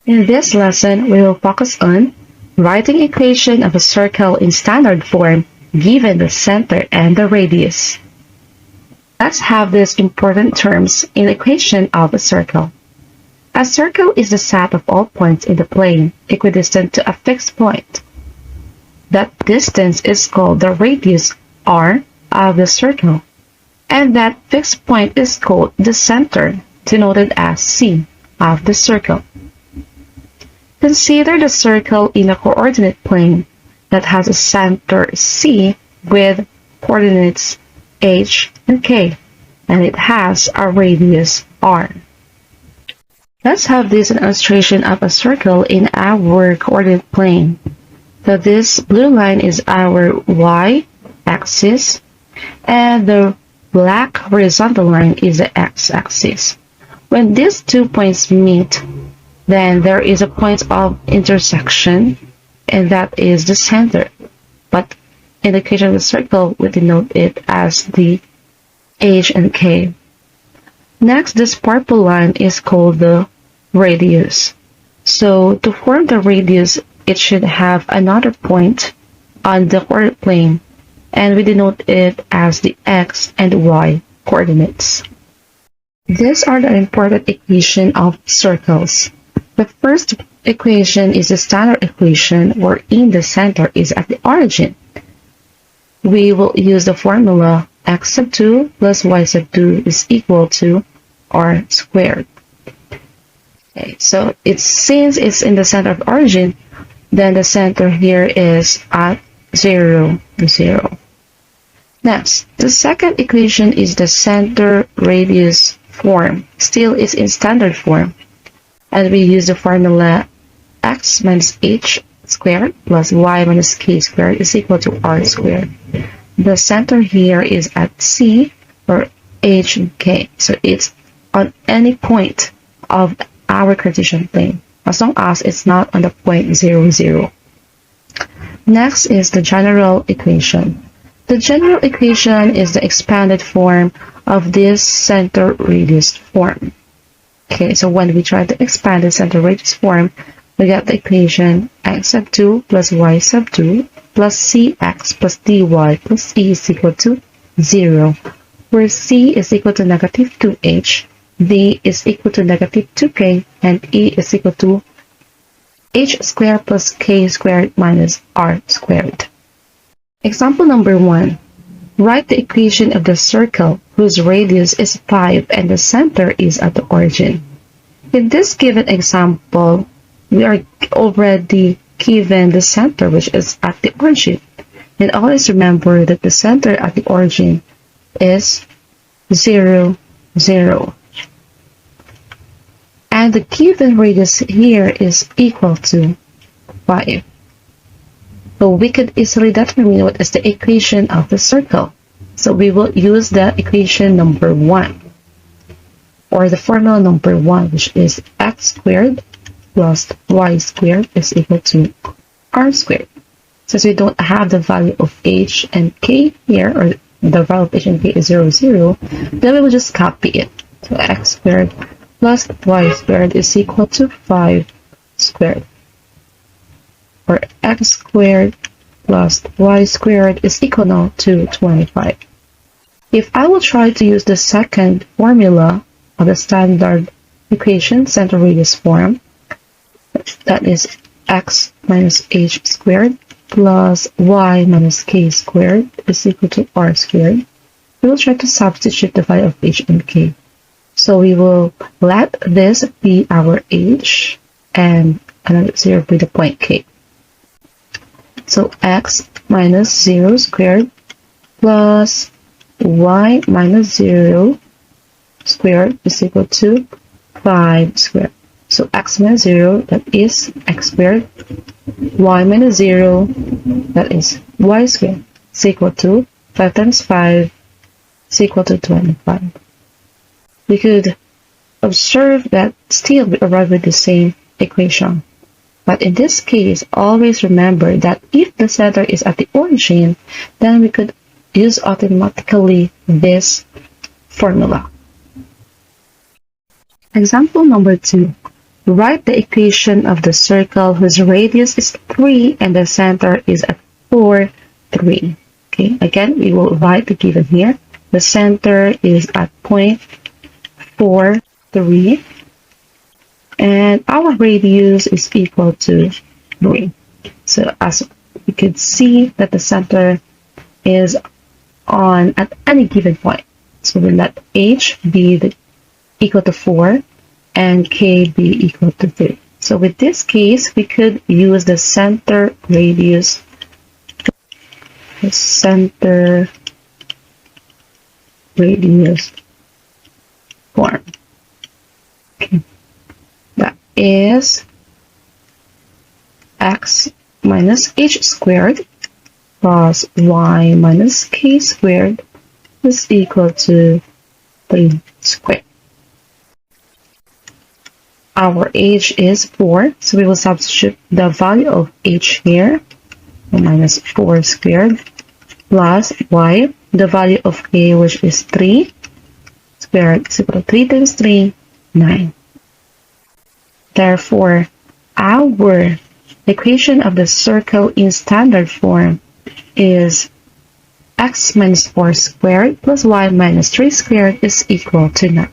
In this lesson, we will focus on writing equation of a circle in standard form given the center and the radius. Let's have these important terms in the equation of a circle. A circle is the set of all points in the plane equidistant to a fixed point. That distance is called the radius r of the circle, and that fixed point is called the center, denoted as C of the circle. Consider the circle in a coordinate plane that has a center C with coordinates h and k, and it has a radius r. Let's have this an illustration of a circle in our coordinate plane. So this blue line is our y-axis, and the black horizontal line is the x-axis. When these 2 points meet, then there is a point of intersection, and that is the center. But in the case of the circle, we denote it as the h and k. Next, this purple line is called the radius. So to form the radius, it should have another point on the coordinate plane, and we denote it as the x and y coordinates. These are the important equations of circles. The first equation is the standard equation wherein the center is at the origin. We will use the formula x sub 2 plus y sub 2 is equal to r squared. Okay, so since it's in the center of origin, then the center here is at 0, 0. Next, the second equation is the center radius form. Still is in standard form, and we use the formula x minus h squared plus y minus k squared is equal to r squared. The center here is at C or h and k, so it's on any point of our Cartesian plane, as long as it's not on the point 0, 0. Next is the general equation. The general equation is the expanded form of this center radius form. Okay, so when we try to expand the center radius form, we get the equation x sub 2 plus y sub 2 plus cx plus dy plus e is equal to 0, where c is equal to negative 2h, d is equal to negative 2k, and e is equal to h squared plus k squared minus r squared. Example number 1. Write the equation of the circle whose radius is 5 and the center is at the origin. In this given example, we are already given the center, which is at the origin. And always remember that the center at the origin is 0, 0. And the given radius here is equal to 5. So we could easily determine what is the equation of the circle. So we will use the equation number 1, or the formula number 1, which is x squared plus y squared is equal to r squared. Since we don't have the value of h and k here, or the value of h and k is 0, 0, then we will just copy it. So x squared plus y squared is equal to 5 squared. Or x squared plus y squared is equal now to 25. If I will try to use the second formula of the standard equation, center radius form, that is x minus h squared plus y minus k squared is equal to r squared, we will try to substitute the value of h and k. So we will let this be our h and another 0 be the point k. So x minus 0 squared plus y minus 0 squared is equal to 5 squared. So x minus 0, that is x squared, y minus 0, that is y squared, is equal to 5 times 5 is equal to 25. We could observe that still we arrive at the same equation. But in this case, always remember that if the center is at the origin, then we could use automatically this formula. Example number 2. write the equation of the circle whose radius is 3 and the center is at 4, 3. Okay, again, we will write the given here. The center is at point 4, 3. And our radius is equal to 3. So as we could see that the center is on at any given point. So we let h be equal to 4 and k be equal to 3. So with this case, we could use the center radius form. Okay. That is x minus h squared plus y minus k squared is equal to 3 squared. Our h is 4, so we will substitute the value of h here, minus 4 squared, plus y, the value of k, which is 3 squared, is equal to 3 times 3, 9. Therefore, our equation of the circle in standard form is x minus 4 squared plus y minus 3 squared is equal to 9.